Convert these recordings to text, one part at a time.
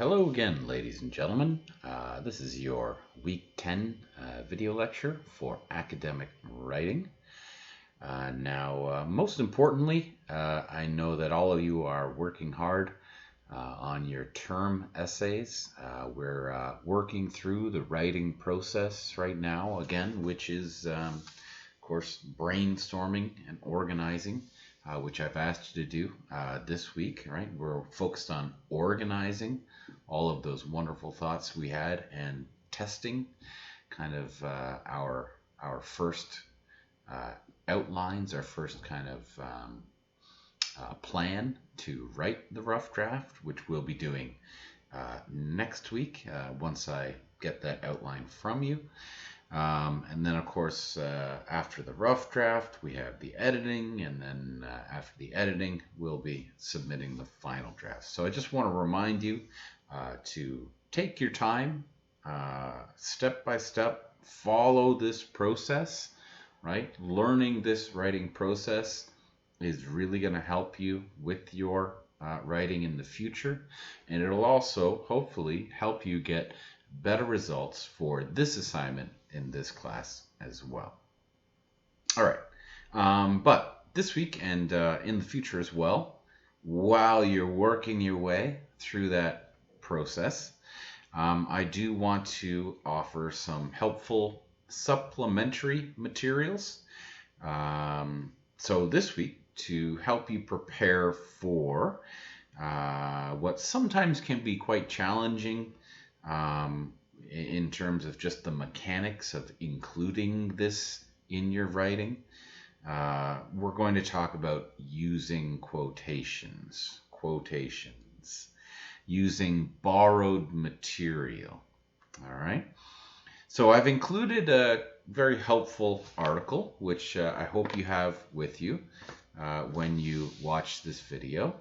Hello again, ladies and gentlemen. This is your Week 10 video lecture for academic writing. Most importantly, I know that all of you are working hard on your term essays. We're working through the writing process right now, again, which is, of course, brainstorming and organizing. Which I've asked you to do this week, right? We're focused on organizing all of those wonderful thoughts we had and testing kind of our first outlines, our first kind of plan to write the rough draft, which we'll be doing next week once I get that outline from you. And then, of course, after the rough draft, we have the editing, and then after the editing, we'll be submitting the final draft. So I just want to remind you to take your time, step by step, follow this process, right? Learning this writing process is really going to help you with your writing in the future, and it'll also hopefully help you get better results for this assignment in this class as well. All right, but this week and in the future as well, while you're working your way through that process, I do want to offer some helpful supplementary materials. So this week, to help you prepare for what sometimes can be quite challenging in terms of just the mechanics of including this in your writing, we're going to talk about using quotations, using borrowed material. All right. So I've included a very helpful article, which I hope you have with you when you watch this video.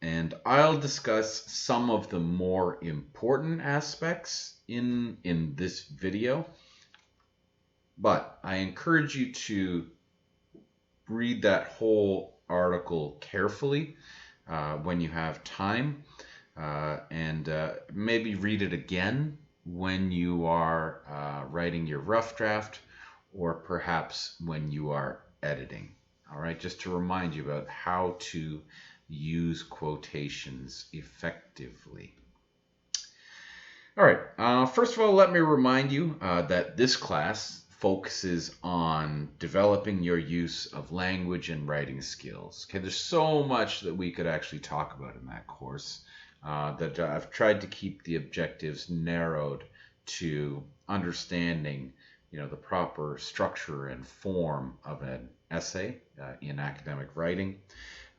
And I'll discuss some of the more important aspects in this video, but I encourage you to read that whole article carefully when you have time, and maybe read it again when you are writing your rough draft, or perhaps when you are editing. All right, just to remind you about how to use quotations effectively. All right, first of all, let me remind you that this class focuses on developing your use of language and writing skills. Okay, there's so much that we could actually talk about in that course that I've tried to keep the objectives narrowed to understanding, the proper structure and form of an essay in academic writing.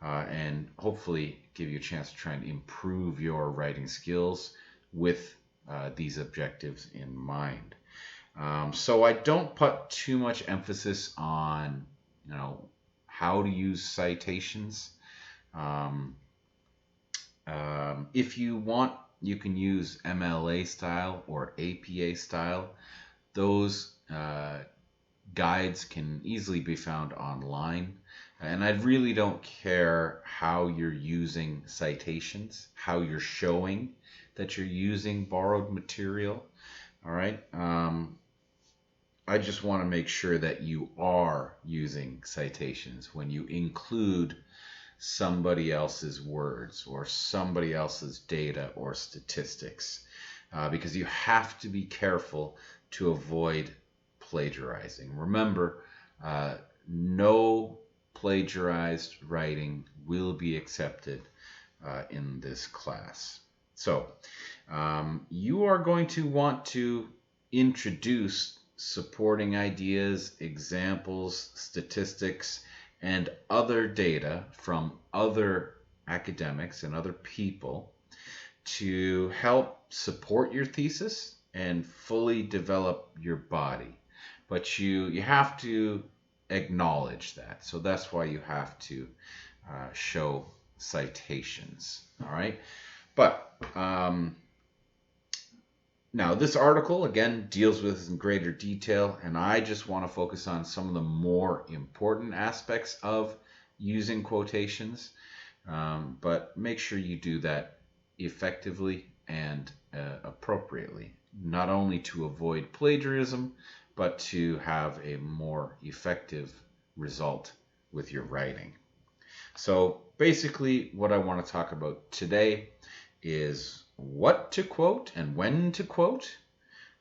And hopefully give you a chance to try and improve your writing skills with these objectives in mind. So I don't put too much emphasis on, how to use citations. If you want, you can use MLA style or APA style. Those guides can easily be found online. And I really don't care how you're using citations, how you're showing that you're using borrowed material. All right. I just want to make sure that you are using citations when you include somebody else's words or somebody else's data or statistics, because you have to be careful to avoid plagiarizing. Remember, no plagiarized writing will be accepted in this class. So you are going to want to introduce supporting ideas, examples, statistics, and other data from other academics and other people to help support your thesis and fully develop your body. But you have to acknowledge that. So that's why you have to show citations. All right. But now this article, again, deals with this in greater detail, and I just want to focus on some of the more important aspects of using quotations. But make sure you do that effectively and appropriately, not only to avoid plagiarism, but to have a more effective result with your writing. So basically, what I want to talk about today is what to quote and when to quote,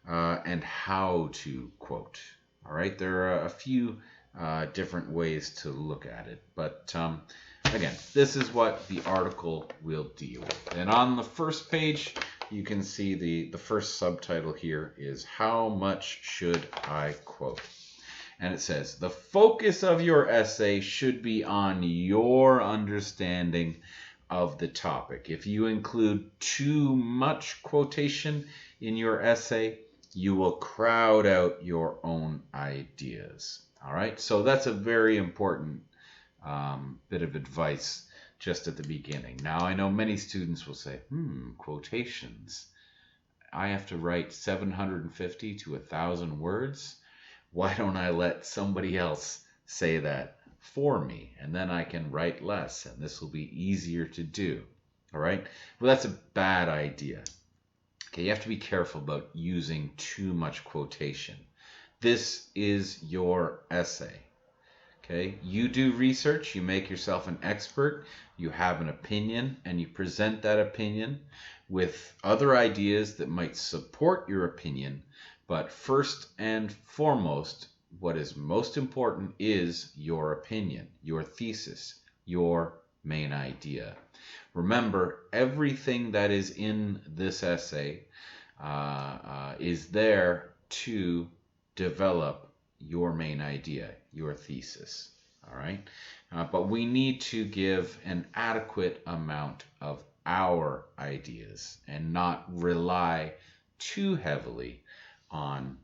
and how to quote. All right, there are a few different ways to look at it, but again, this is what the article will deal with. And on the first page, you can see the first subtitle here is How Much Should I Quote? And it says, the focus of your essay should be on your understanding of the topic. If you include too much quotation in your essay, you will crowd out your own ideas. All right, so that's a very important bit of advice just at the beginning. Now, I know many students will say, quotations. I have to write 750 to 1,000 words. Why don't I let somebody else say that for me? And then I can write less, and this will be easier to do. All right? Well, that's a bad idea. Okay, you have to be careful about using too much quotation. This is your essay. Okay, you do research, you make yourself an expert, you have an opinion, and you present that opinion with other ideas that might support your opinion. But first and foremost, what is most important is your opinion, your thesis, your main idea. Remember, everything that is in this essay is there to develop your main idea, your thesis. All right, but we need to give an adequate amount of our ideas and not rely too heavily on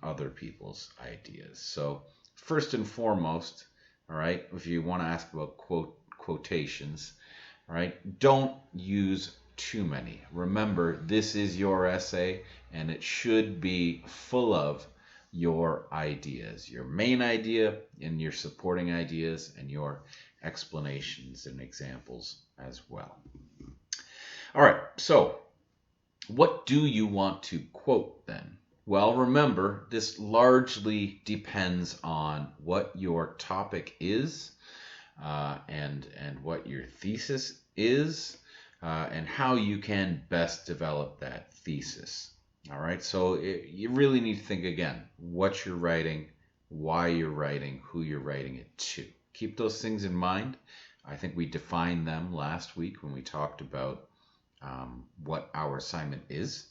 other people's ideas. So first and foremost, all right, if you want to ask about quotations, all right, don't use too many. Remember, this is your essay, and it should be full of your ideas, your main idea and your supporting ideas and your explanations and examples as well. All right, so what do you want to quote then? Well, remember, this largely depends on what your topic is and what your thesis is and how you can best develop that thesis. All right, so you really need to think again what you're writing, why you're writing, who you're writing it to. Keep those things in mind. I think we defined them last week when we talked about what our assignment is.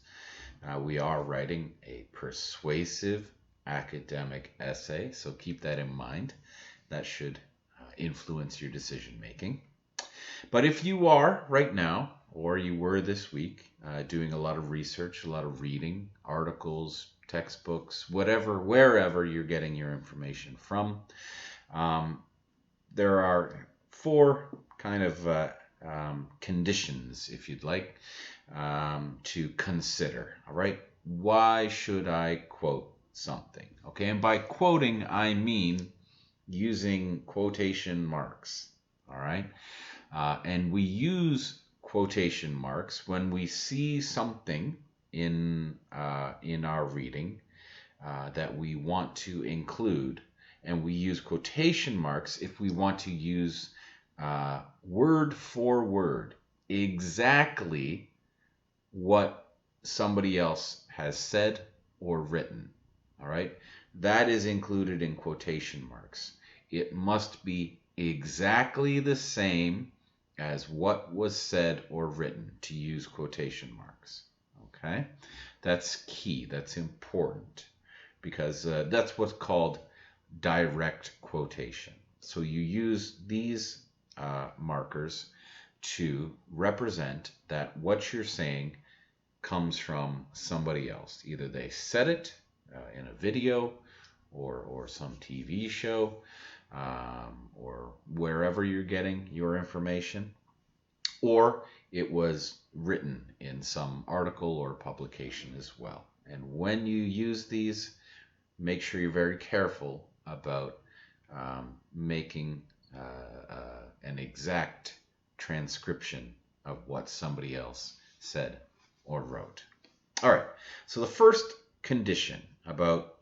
We are writing a persuasive academic essay, so keep that in mind. That should influence your decision making. But if you are right now, or you were this week, doing a lot of research, a lot of reading, articles, textbooks, wherever you're getting your information from, there are 4 kind of conditions, if you'd like, to consider. All right, why should I quote something? Okay, and by quoting, I mean using quotation marks. All right, and we use quotation marks when we see something in our reading that we want to include, and we use quotation marks if we want to use word for word exactly what somebody else has said or written. All right, that is included in quotation marks. It must be exactly the same as what was said or written to use quotation marks. Okay, that's key, that's important, because that's what's called direct quotation. So you use these markers to represent that what you're saying comes from somebody else. Either they said it in a video or some TV show, or wherever you're getting your information, or it was written in some article or publication as well. And when you use these, make sure you're very careful about making an exact transcription of what somebody else said or wrote. All right, so the first condition about,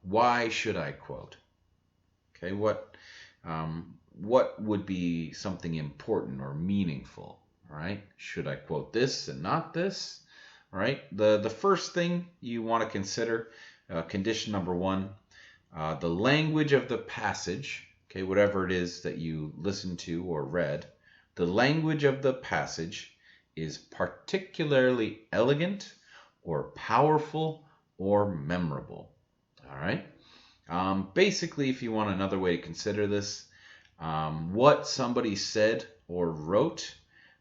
why should I quote? Okay, what would be something important or meaningful, right? Should I quote this and not this, right? The first thing you want to consider, condition number one, the language of the passage, okay, whatever it is that you listened to or read, the language of the passage is particularly elegant or powerful or memorable. All right. Basically, if you want another way to consider this, what somebody said or wrote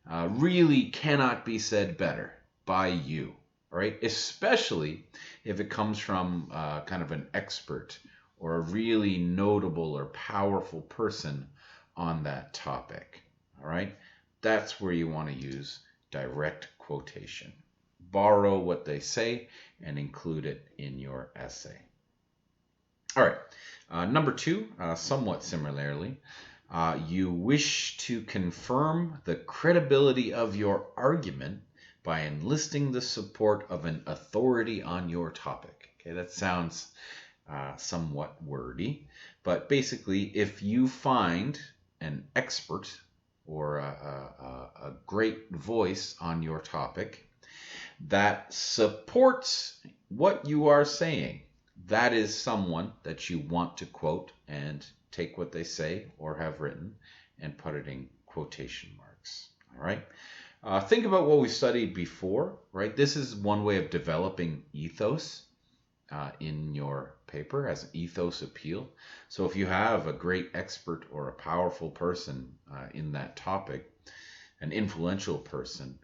really cannot be said better by you, right? Especially if it comes from kind of an expert or a really notable or powerful person on that topic, all right? That's where you want to use direct quotation. Borrow what they say and include it in your essay. All right, number two, somewhat similarly, you wish to confirm the credibility of your argument by enlisting the support of an authority on your topic. Okay, that sounds somewhat wordy, but basically, if you find an expert or a great voice on your topic that supports what you are saying, that is someone that you want to quote and take what they say or have written and put it in quotation marks. All right. Think about what we studied before, right? This is one way of developing ethos in your paper as an ethos appeal. So if you have a great expert or a powerful person in that topic, an influential person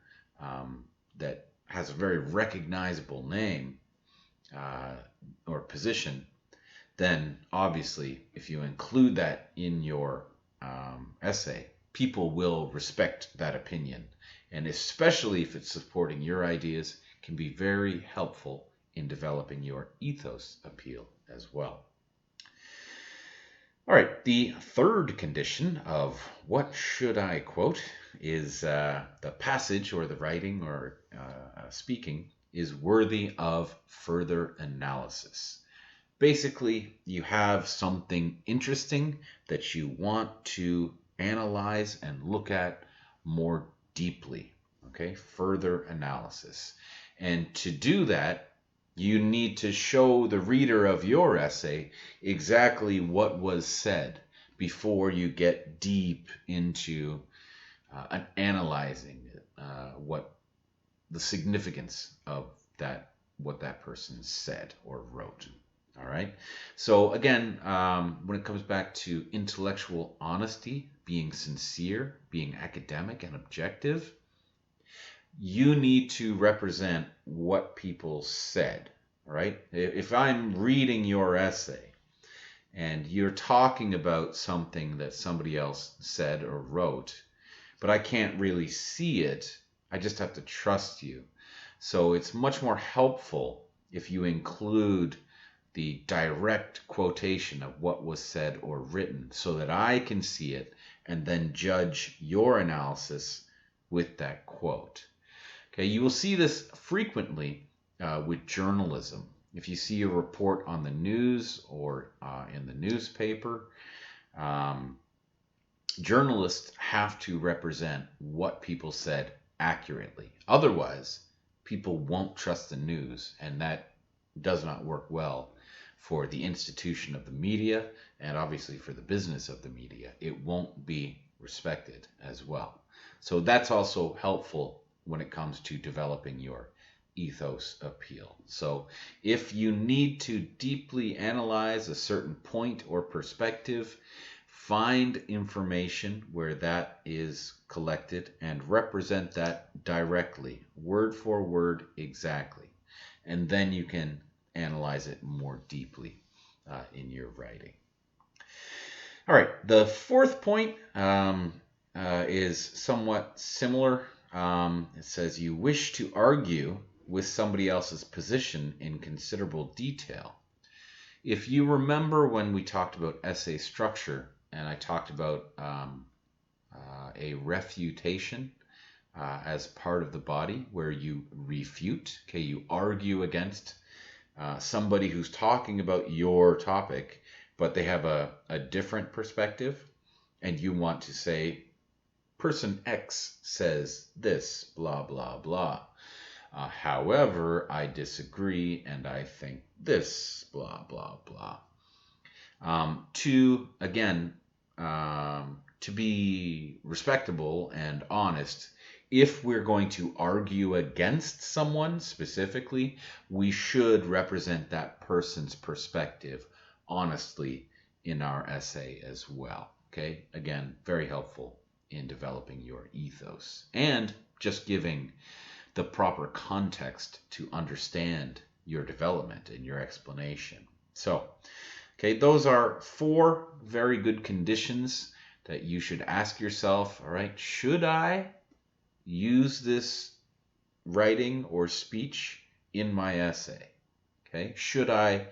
that has a very recognizable name or position, then obviously if you include that in your essay, people will respect that opinion. And especially if it's supporting your ideas, can be very helpful in developing your ethos appeal as well. All right, the third condition of what should I quote is the passage or the writing or speaking is worthy of further analysis. Basically, you have something interesting that you want to analyze and look at more deeply, okay? Further analysis. And to do that, you need to show the reader of your essay exactly what was said before you get deep into analyzing what the significance of that, what that person said or wrote. All right. So again, when it comes back to intellectual honesty, being sincere, being academic and objective, you need to represent what people said. All right. If I'm reading your essay and you're talking about something that somebody else said or wrote, but I can't really see it, I just have to trust you. So it's much more helpful if you include the direct quotation of what was said or written so that I can see it and then judge your analysis with that quote. Okay, you will see this frequently with journalism. If you see a report on the news or in the newspaper, journalists have to represent what people said accurately. Otherwise, people won't trust the news, and that does not work well for the institution of the media and obviously for the business of the media. It won't be respected as well. So that's also helpful when it comes to developing your ethos appeal. So if you need to deeply analyze a certain point or perspective, find information where that is collected and represent that directly, word for word, exactly. And then you can analyze it more deeply in your writing. All right, the fourth point is somewhat similar. It says you wish to argue with somebody else's position in considerable detail. If you remember when we talked about essay structure and I talked about a refutation, as part of the body where you refute. Okay, you argue against somebody who's talking about your topic, but they have a different perspective, and you want to say, person X says this, blah, blah, blah. However, I disagree and I think this, blah, blah, blah. To be respectable and honest, if we're going to argue against someone specifically, we should represent that person's perspective honestly in our essay as well. Okay, again, very helpful in developing your ethos and just giving the proper context to understand your development and your explanation. So, okay, those are 4 very good conditions that you should ask yourself. All right, should I use this writing or speech in my essay? Okay, should I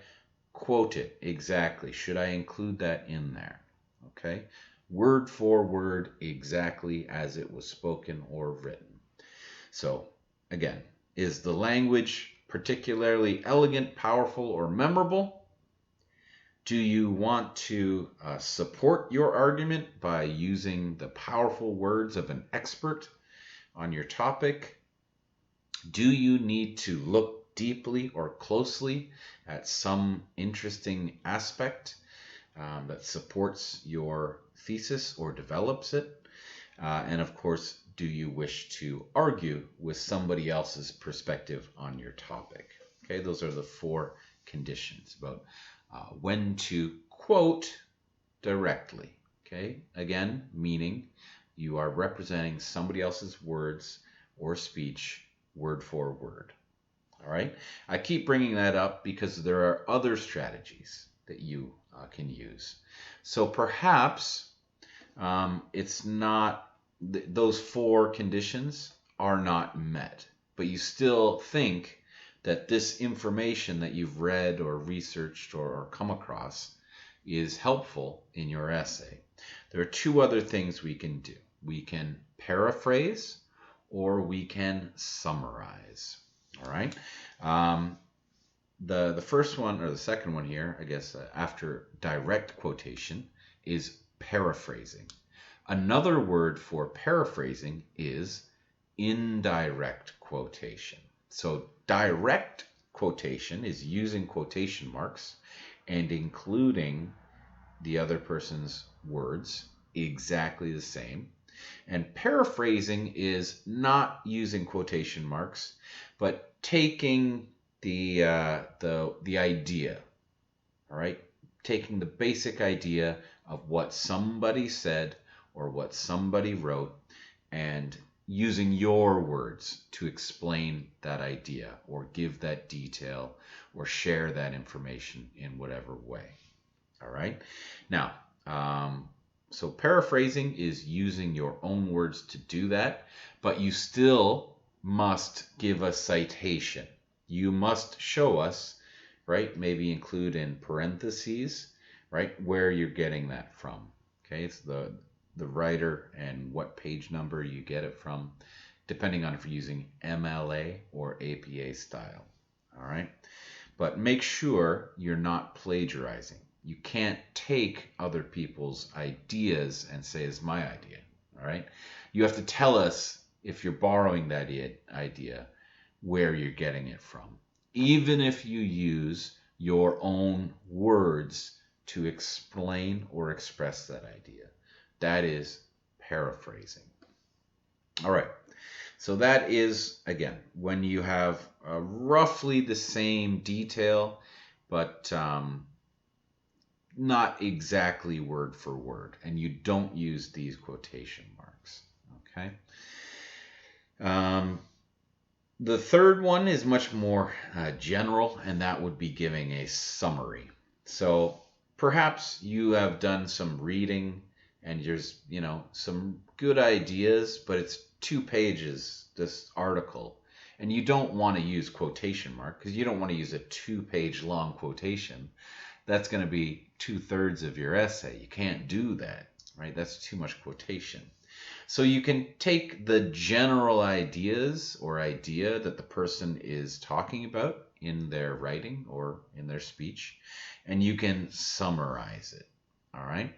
quote it exactly? Should I include that in there? Okay, word for word, exactly as it was spoken or written. So, again, is the language particularly elegant, powerful, or memorable? Do you want to support your argument by using the powerful words of an expert on your topic? Do you need to look deeply or closely at some interesting aspect that supports your thesis or develops it? And of course, do you wish to argue with somebody else's perspective on your topic? Okay, those are the 4 conditions about when to quote directly. Okay, again, meaning you are representing somebody else's words or speech word for word. All right, I keep bringing that up because there are other strategies that you can use. So perhaps it's not, those 4 conditions are not met, but you still think that this information that you've read or researched or come across is helpful in your essay. There are 2 other things we can do. We can paraphrase or we can summarize. All right. The first one, or the second one here, I guess, after direct quotation, is paraphrasing. Another word for paraphrasing is indirect quotation. So direct quotation is using quotation marks and including the other person's words exactly the same. And paraphrasing is not using quotation marks, but taking the idea, all right? Taking the basic idea of what somebody said or what somebody wrote and using your words to explain that idea or give that detail or share that information in whatever way. All right. Now, so paraphrasing is using your own words to do that, but you still must give a citation. You must show us, right? Maybe include in parentheses, right, where you're getting that from. Okay, it's the writer and what page number you get it from, depending on if you're using MLA or APA style. All right, but make sure you're not plagiarizing. You can't take other people's ideas and say it's my idea. All right, you have to tell us if you're borrowing that idea, where you're getting it from, even if you use your own words to explain or express that idea. That is paraphrasing. All right. So that is, again, when you have roughly the same detail, but not exactly word for word, and you don't use these quotation marks. Okay. The third one is much more general, and that would be giving a summary. So perhaps you have done some reading and there's, some good ideas, but it's 2 pages, this article, and you don't want to use quotation mark because you don't want to use a 2-page long quotation. That's going to be 2/3 of your essay. You can't do that, right? That's too much quotation. So you can take the general ideas or idea that the person is talking about in their writing or in their speech, and you can summarize it. All right.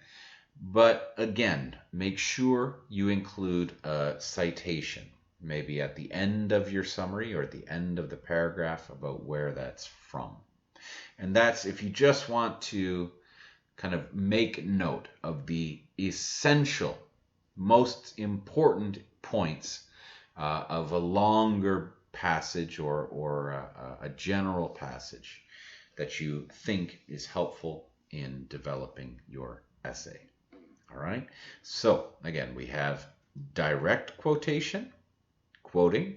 But again, make sure you include a citation, maybe at the end of your summary or at the end of the paragraph about where that's from. And that's if you just want to kind of make note of the essential, most important points of a longer passage or a general passage that you think is helpful in developing your essay. All right. So again, we have direct quotation, quoting,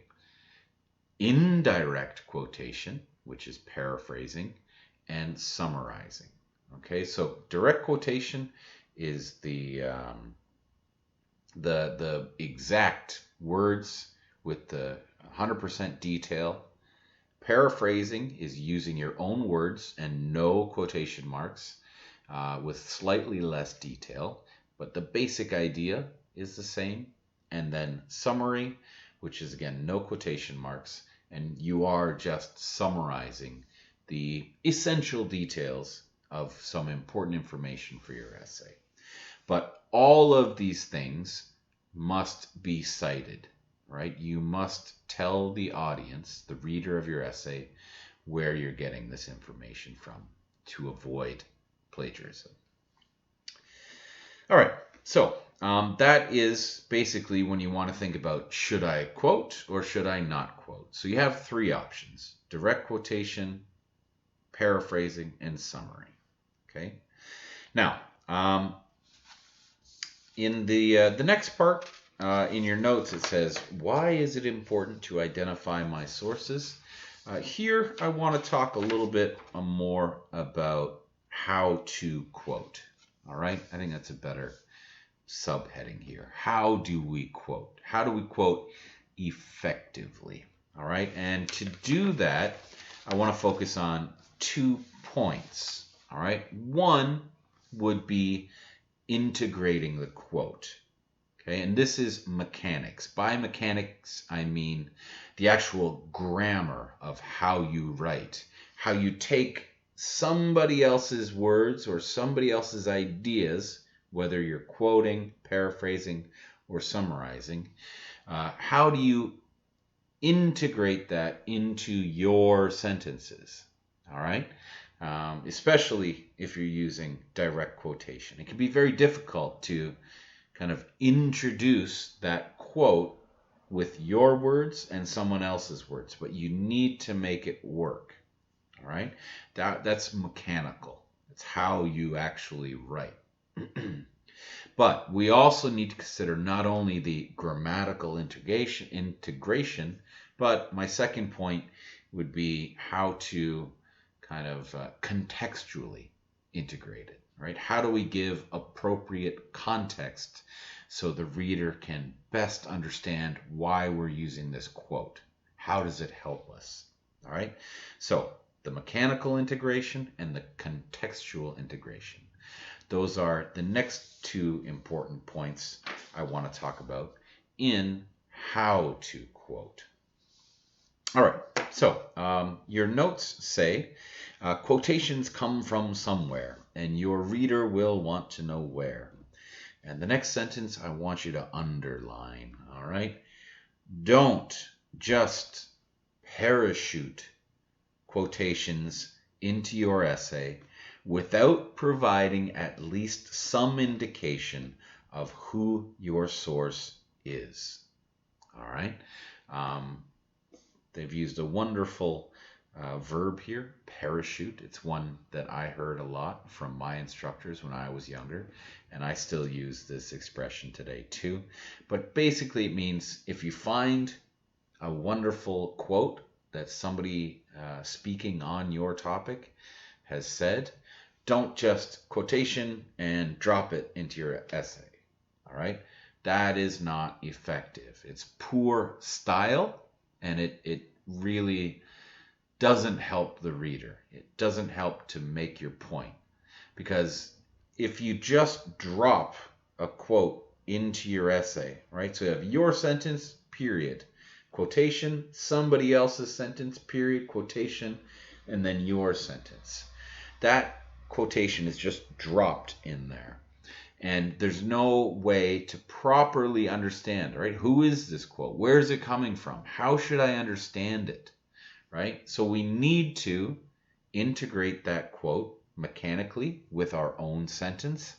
indirect quotation, which is paraphrasing, and summarizing. Okay, so direct quotation is the exact words with the 100% detail. Paraphrasing is using your own words and no quotation marks with slightly less detail, but the basic idea is the same. And then summary, which is again no quotation marks, and you are just summarizing the essential details of some important information for your essay. But all of these things must be cited, right? You must tell the audience, the reader of your essay, where you're getting this information from to avoid plagiarism. All right, so that is basically when you want to think about, should I quote or should I not quote? So you have three options: direct quotation, paraphrasing, and summary. Okay. Now, in the next part, in your notes, it says, why is it important to identify my sources? Here, I want to talk a little bit more about how to quote. All right. I think that's a better subheading here. How do we quote? How do we quote effectively? All right. And to do that, I want to focus on 2 points. All right. One would be integrating the quote. Okay. And this is mechanics. By mechanics, I mean the actual grammar of how you write, how you take somebody else's words or somebody else's ideas, whether you're quoting, paraphrasing, or summarizing. How do you integrate that into your sentences? All right. Especially if you're using direct quotation. It can be very difficult to kind of introduce that quote with your words and someone else's words, but you need to make it work. All right. That's mechanical. It's how you actually write. But we also need to consider not only the grammatical integration, but my second point would be how to kind of contextually integrate it, right? How do we give appropriate context so the reader can best understand why we're using this quote? How does it help us? All right. So the mechanical integration and the contextual integration. Those are the next 2 important points I want to talk about in how to quote. All right, so your notes say quotations come from somewhere, and your reader will want to know where. And the next sentence I want you to underline, all right? Don't just parachute quotations into your essay without providing at least some indication of who your source is. All right. They've used a wonderful verb here, parachute. It's one that I heard a lot from my instructors when I was younger, and I still use this expression today too. But basically it means if you find a wonderful quote that somebody speaking on your topic has said, don't just quotation and drop it into your essay. All right. That is not effective. It's poor style, and it really doesn't help the reader. It doesn't help to make your point. Because if you just drop a quote into your essay, right? So you have your sentence, period, quotation, somebody else's sentence, period, quotation, and then your sentence. That quotation is just dropped in there. And there's no way to properly understand, right? Who is this quote? Where is it coming from? How should I understand it, right? So we need to integrate that quote mechanically with our own sentence,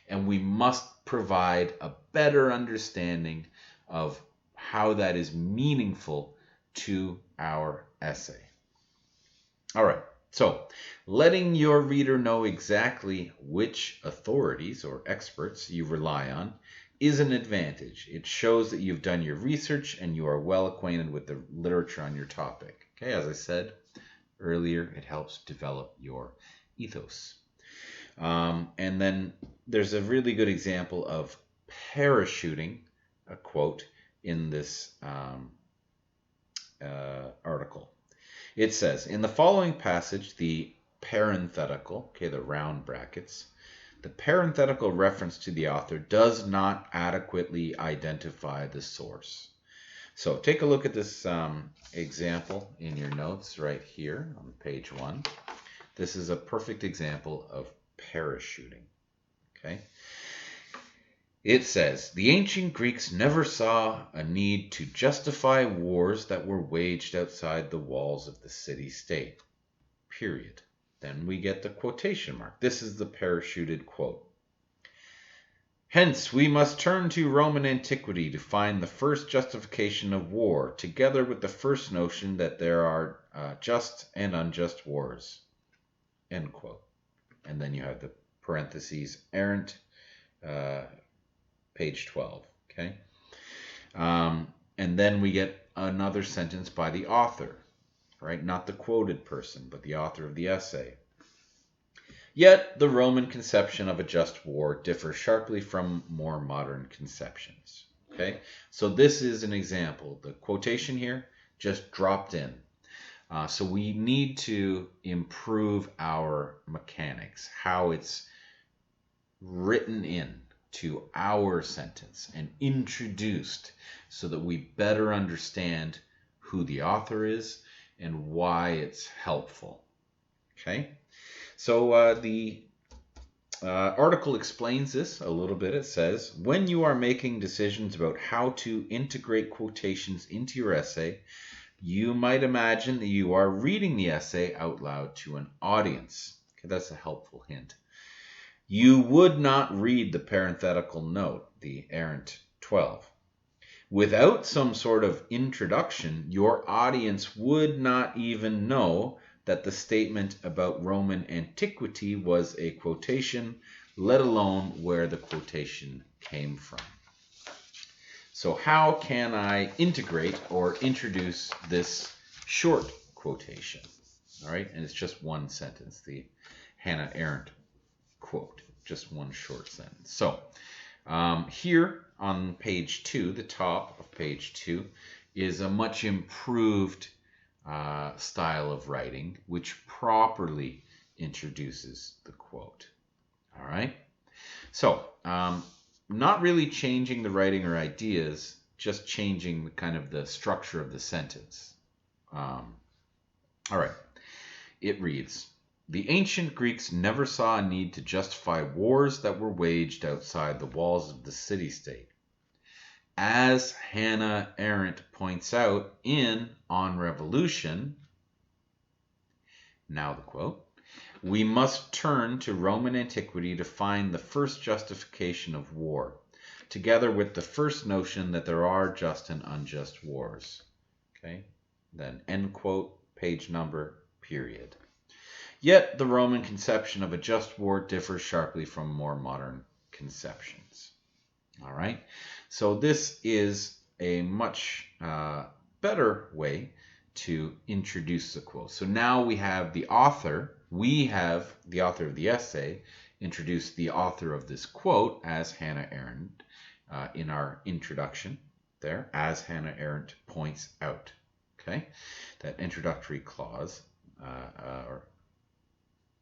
and we must provide a better understanding of how that is meaningful to our essay. All right. So, letting your reader know exactly which authorities or experts you rely on is an advantage. It shows that you've done your research and you are well acquainted with the literature on your topic. Okay, as I said earlier, it helps develop your ethos. And then there's a really good example of parachuting a quote in this article. It says, in the following passage, the parenthetical, okay, the round brackets, the parenthetical reference to the author does not adequately identify the source. So take a look at this example in your notes right here on page 1. This is a perfect example of parachuting, okay? It says, the ancient Greeks never saw a need to justify wars that were waged outside the walls of the city-state. Period. Then we get the quotation mark. This is the parachuted quote. Hence, we must turn to Roman antiquity to find the first justification of war, together with the first notion that there are just and unjust wars. End quote. And then you have the parentheses, errant, page 12, okay? And then we get another sentence by the author, right? Not the quoted person, but the author of the essay. Yet the Roman conception of a just war differs sharply from more modern conceptions, okay? So this is an example. The quotation here just dropped in. So we need to improve our mechanics, how it's written in to our sentence and introduced so that we better understand who the author is and why it's helpful. Okay, so the article explains this a little bit. It says, when you are making decisions about how to integrate quotations into your essay, you might imagine that you are reading the essay out loud to an audience. Okay, that's a helpful hint. You would not read the parenthetical note, the errant 12. Without some sort of introduction, your audience would not even know that the statement about Roman antiquity was a quotation, let alone where the quotation came from. So how can I integrate or introduce this short quotation? All right, and it's just one sentence, the Hannah Arendt quote, just one short sentence. So here on page 2, the top of page 2, is a much improved style of writing, which properly introduces the quote. All right. So not really changing the writing or ideas, just changing the kind of the structure of the sentence. All right. It reads, the ancient Greeks never saw a need to justify wars that were waged outside the walls of the city-state. As Hannah Arendt points out in On Revolution, now the quote, we must turn to Roman antiquity to find the first justification of war, together with the first notion that there are just and unjust wars. Okay, then end quote, page number, period. Yet the Roman conception of a just war differs sharply from more modern conceptions. All right, so this is a much better way to introduce the quote. So now we have the author, of the essay, introduce the author of this quote as Hannah Arendt in our introduction there, as Hannah Arendt points out. Okay, that introductory clause or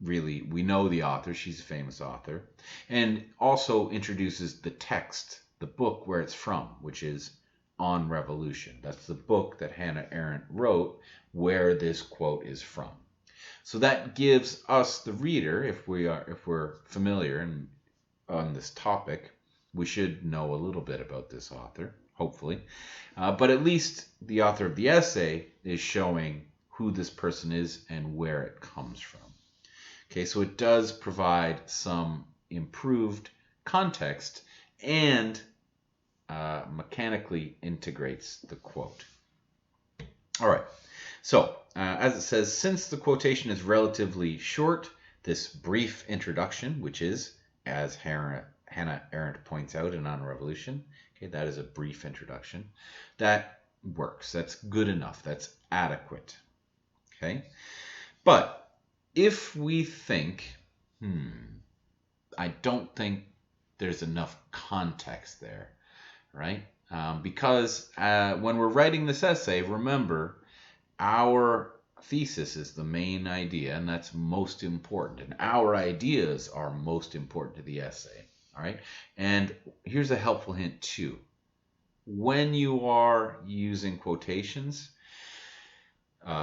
really, we know the author, she's a famous author, and also introduces the text, the book where it's from, which is On Revolution. That's the book that Hannah Arendt wrote where this quote is from. So that gives us, the reader, if we're familiar on this topic, we should know a little bit about this author, hopefully. But at least the author of the essay is showing who this person is and where it comes from. Okay, so it does provide some improved context and mechanically integrates the quote. All right, so as it says, since the quotation is relatively short, this brief introduction, which is, as Hannah Arendt points out in On Revolution, okay, that is a brief introduction, that works. That's good enough. That's adequate. Okay, but if we think, I don't think there's enough context there, right? Because when we're writing this essay, remember, our thesis is the main idea, and that's most important. And our ideas are most important to the essay, all right? And here's a helpful hint too. When you are using quotations,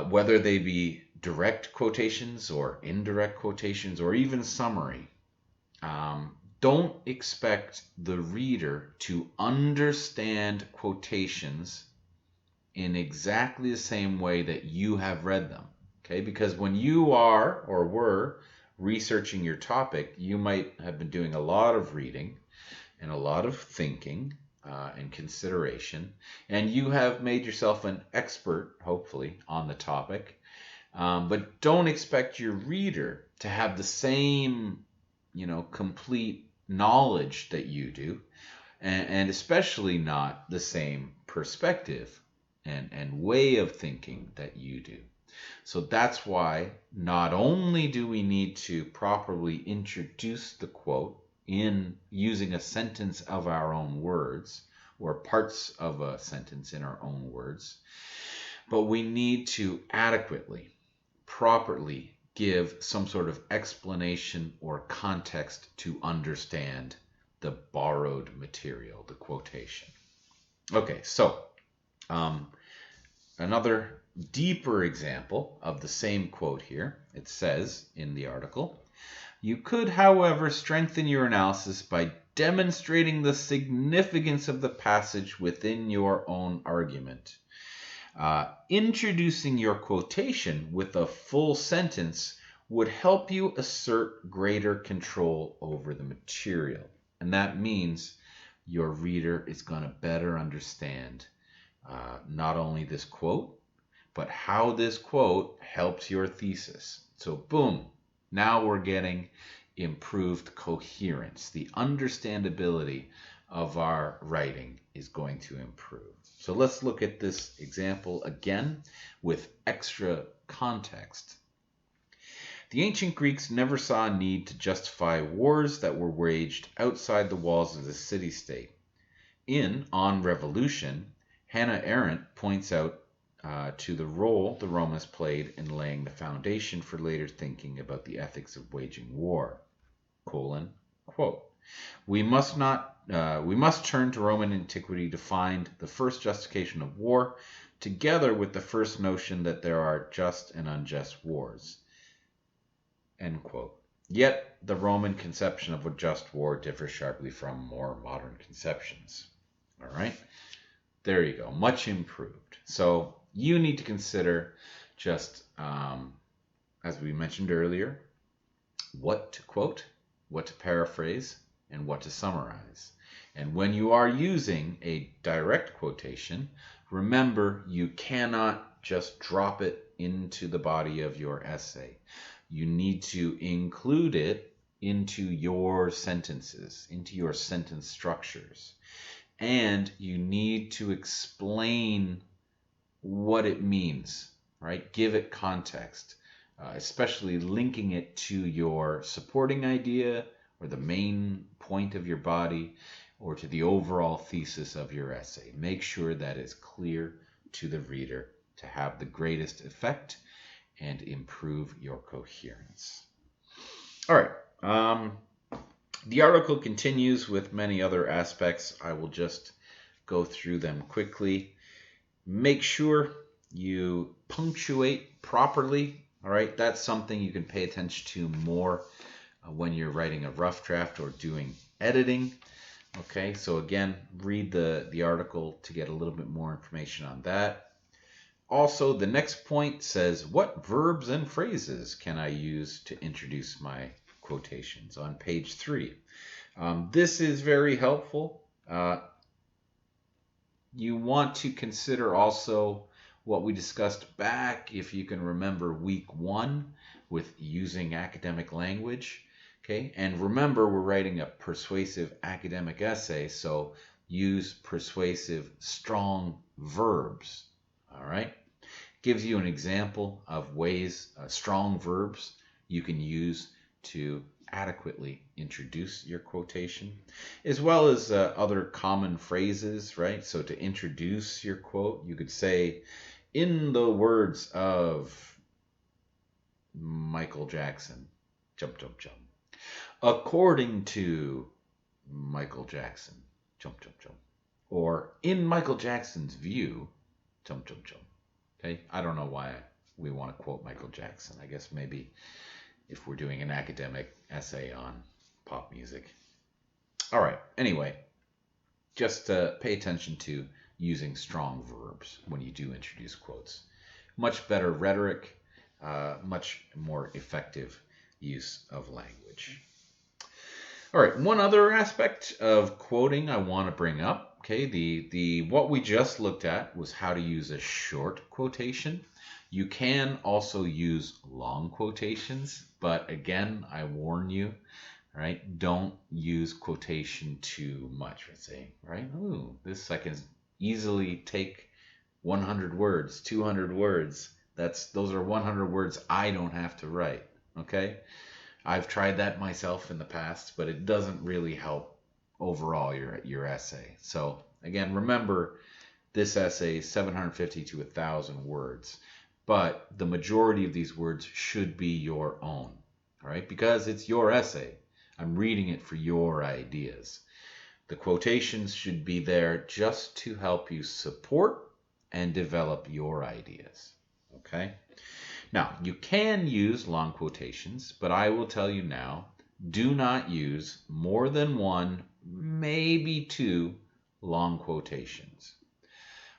whether they be direct quotations or indirect quotations or even summary, don't expect the reader to understand quotations in exactly the same way that you have read them. Okay, because when you are or were researching your topic, you might have been doing a lot of reading and a lot of thinking and consideration, and you have made yourself an expert, hopefully, on the topic. But don't expect your reader to have the same, complete knowledge that you do, and especially not the same perspective and way of thinking that you do. So that's why not only do we need to properly introduce the quote in using a sentence of our own words, or parts of a sentence in our own words, but we need to adequately, properly give some sort of explanation or context to understand the borrowed material, the quotation. Okay, so another deeper example of the same quote here. It says in the article, you could, however, strengthen your analysis by demonstrating the significance of the passage within your own argument. Introducing your quotation with a full sentence would help you assert greater control over the material. And that means your reader is going to better understand not only this quote, but how this quote helps your thesis. So boom, now we're getting improved coherence. The understandability of our writing is going to improve. So let's look at this example again with extra context. The ancient Greeks never saw a need to justify wars that were waged outside the walls of the city-state. In On Revolution, Hannah Arendt points out to the role the Romans played in laying the foundation for later thinking about the ethics of waging war. Quote, we must turn to Roman antiquity to find the first justification of war, together with the first notion that there are just and unjust wars. End quote. Yet the Roman conception of a just war differs sharply from more modern conceptions. All right, there you go, much improved. So you need to consider just, as we mentioned earlier, what to quote, what to paraphrase, and what to summarize. And when you are using a direct quotation, remember you cannot just drop it into the body of your essay. You need to include it into your sentences, into your sentence structures. And you need to explain what it means, right? Give it context, especially linking it to your supporting idea or the main point of your body or to the overall thesis of your essay. Make sure that is clear to the reader to have the greatest effect and improve your coherence. All right. The article continues with many other aspects. I will just go through them quickly. Make sure you punctuate properly. All right, that's something you can pay attention to more when you're writing a rough draft or doing editing. Okay, so again, read the article to get a little bit more information on that. Also, the next point says, what verbs and phrases can I use to introduce my quotations on page 3? This is very helpful. You want to consider also what we discussed back, if you can remember, week 1 with using academic language. Okay, and remember, we're writing a persuasive academic essay, so use persuasive strong verbs. All right, gives you an example of ways, strong verbs you can use to adequately introduce your quotation, as well as other common phrases, right? So to introduce your quote, you could say, in the words of Michael Jackson, jump, jump, jump. According to Michael Jackson, jump, jump, jump. Or in Michael Jackson's view, jump, jump, jump. Okay, I don't know why we want to quote Michael Jackson. I guess maybe if we're doing an academic essay on pop music. All right, anyway, just pay attention to using strong verbs when you do introduce quotes. Much better rhetoric, much more effective use of language. All right, one other aspect of quoting I want to bring up. Okay, the what we just looked at was how to use a short quotation. You can also use long quotations, but again, I warn you, right? Don't use quotation too much. Let's say, right? Ooh, this I can easily take 100 words, 200 words. Those are 100 words I don't have to write. Okay, I've tried that myself in the past, but it doesn't really help overall your essay. So again, remember, this essay is 750 to 1,000 words, but the majority of these words should be your own, all right? Because it's your essay. I'm reading it for your ideas. The quotations should be there just to help you support and develop your ideas, okay? Now, you can use long quotations, but I will tell you now, do not use more than 1, maybe 2 long quotations.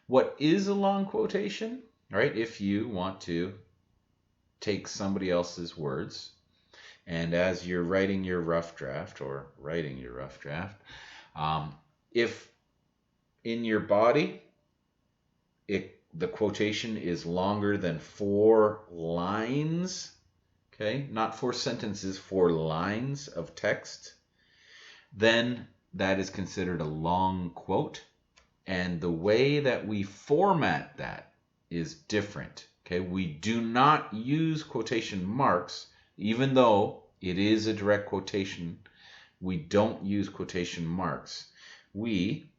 What is a long quotation? All right, if you want to take somebody else's words, and as you're writing your rough draft, if in your body the quotation is longer than 4 lines, okay, not 4 sentences, 4 lines of text, then that is considered a long quote. And the way that we format that is different. Okay, we do not use quotation marks, even though it is a direct quotation. We don't use quotation marks. We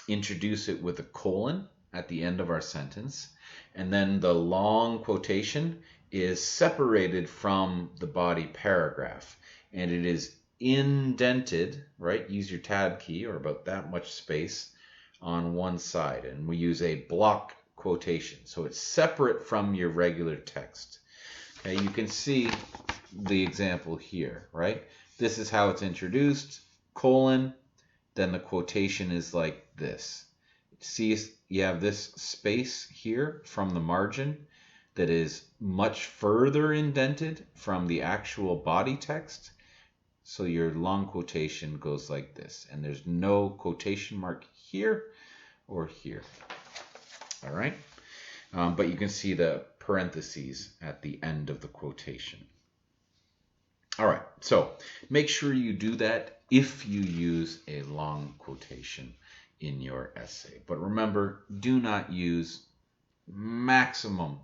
introduce it with a colon at the end of our sentence, and then the long quotation is separated from the body paragraph, and it is indented, right? Use your tab key, or about that much space on one side, and we use a block quotation, so it's separate from your regular text. Okay, you can see the example here, right? This is how it's introduced, colon, then the quotation is like this. See, you have this space here from the margin that is much further indented from the actual body text. So your long quotation goes like this, and there's no quotation mark here or here. All right, but you can see the parentheses at the end of the quotation. All right, so make sure you do that if you use a long quotation in your essay. But remember, do not use maximum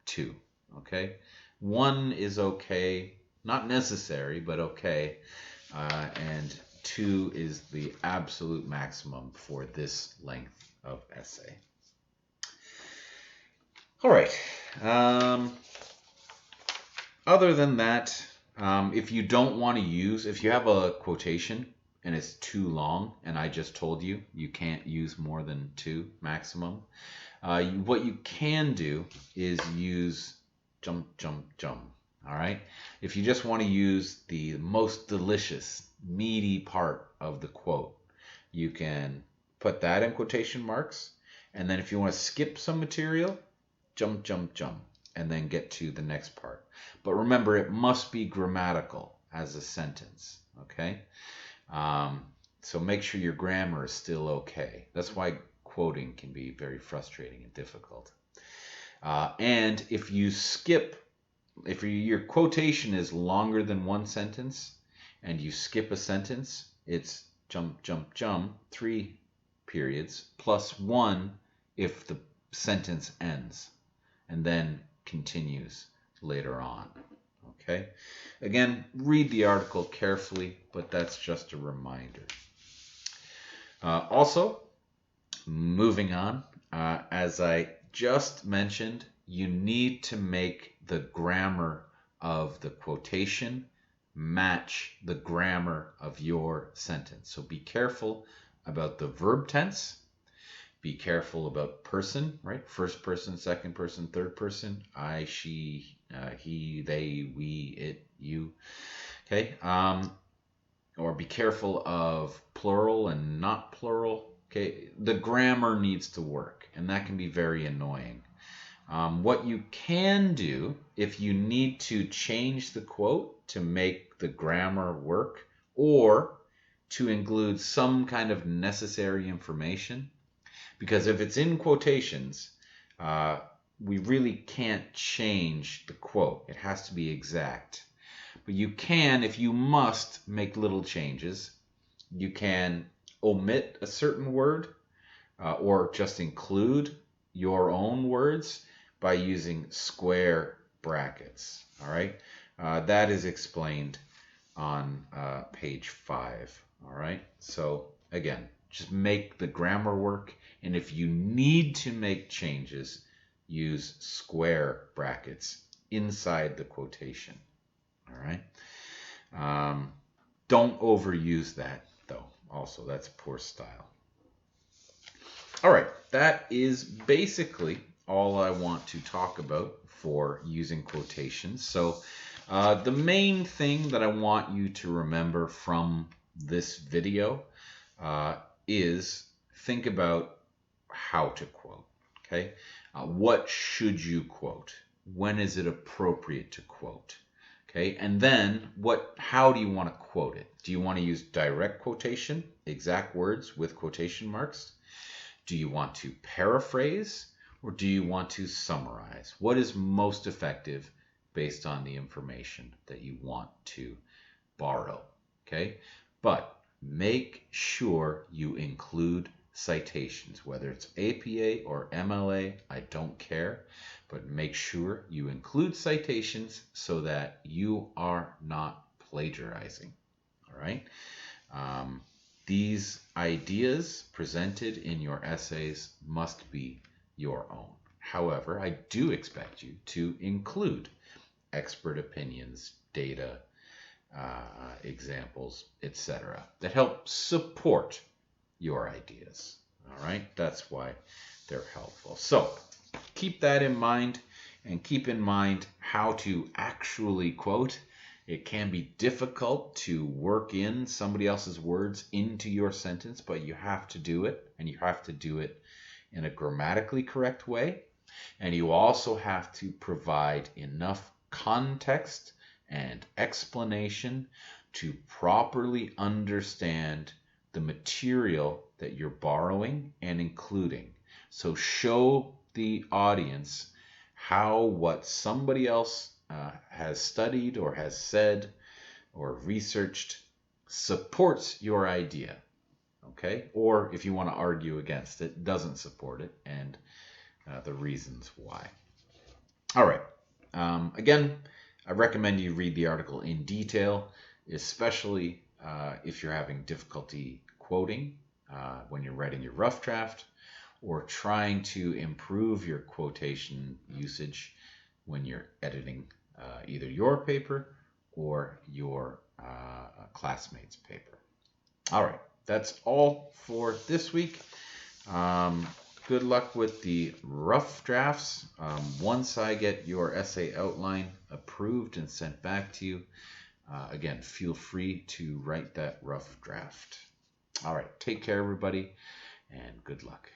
2, okay? 1 is okay, not necessary, but okay. And 2 is the absolute maximum for this length of essay. All right. Other than that, If you don't want to use, if you have a quotation and it's too long, and I just told you you can't use more than two maximum, what you can do is use jump, jump, jump. All right. If you just want to use the most delicious, meaty part of the quote, you can put that in quotation marks. And then if you want to skip some material, jump, jump, jump, and then get to the next part. But remember, it must be grammatical as a sentence. Okay. So make sure your grammar is still okay. That's why quoting can be very frustrating and difficult. And if you skip, if your quotation is longer than one sentence and you skip a sentence, it's jump, jump, jump, 3 periods, plus 1 if the sentence ends, and then continues later on. Okay? Again, read the article carefully, but that's just a reminder. Also, moving on, as I just mentioned, you need to make the grammar of the quotation match the grammar of your sentence. So be careful about the verb tense. Be careful about person, right? First person, second person, third person. I, she, he, they, we, it, you. Okay. Or be careful of plural and not plural. Okay. The grammar needs to work, and that can be very annoying. What you can do if you need to change the quote to make the grammar work, or to include some kind of necessary information, because if it's in quotations, we really can't change the quote. It has to be exact. But you can, if you must, make little changes. You can omit a certain word, or just include your own words by using square brackets. All right, that is explained on page 5. All right, so again, just make the grammar work, and if you need to make changes, use square brackets inside the quotation. All right, don't overuse that though. Also, that's poor style. All right, that is basically all I want to talk about for using quotations. So the main thing that I want you to remember from this video is think about how to quote. Okay, what should you quote? When is it appropriate to quote? Okay, and then how do you want to quote it? Do you want to use direct quotation, exact words with quotation marks? Do you want to paraphrase, or do you want to summarize? What is most effective based on the information that you want to borrow? Okay, but make sure you include citations, whether it's APA or MLA, I don't care, but make sure you include citations so that you are not plagiarizing. All right. These ideas presented in your essays must be your own. However, I do expect you to include expert opinions, data, examples, etc., that help support your ideas. All right, that's why they're helpful. So keep that in mind, and keep in mind how to actually quote. It can be difficult to work in somebody else's words into your sentence, but you have to do it, and you have to do it in a grammatically correct way. And you also have to provide enough context and explanation to properly understand the material that you're borrowing and including. So show the audience how what somebody else has studied or has said or researched supports your idea. Okay? Or if you want to argue against it, doesn't support it, and the reasons why. All right. Again, I recommend you read the article in detail, especially if you're having difficulty quoting when you're writing your rough draft, or trying to improve your quotation usage when you're editing either your paper or your classmate's paper. All right, that's all for this week. Good luck with the rough drafts. Once I get your essay outline approved and sent back to you, again, feel free to write that rough draft. All right, take care, everybody, and good luck.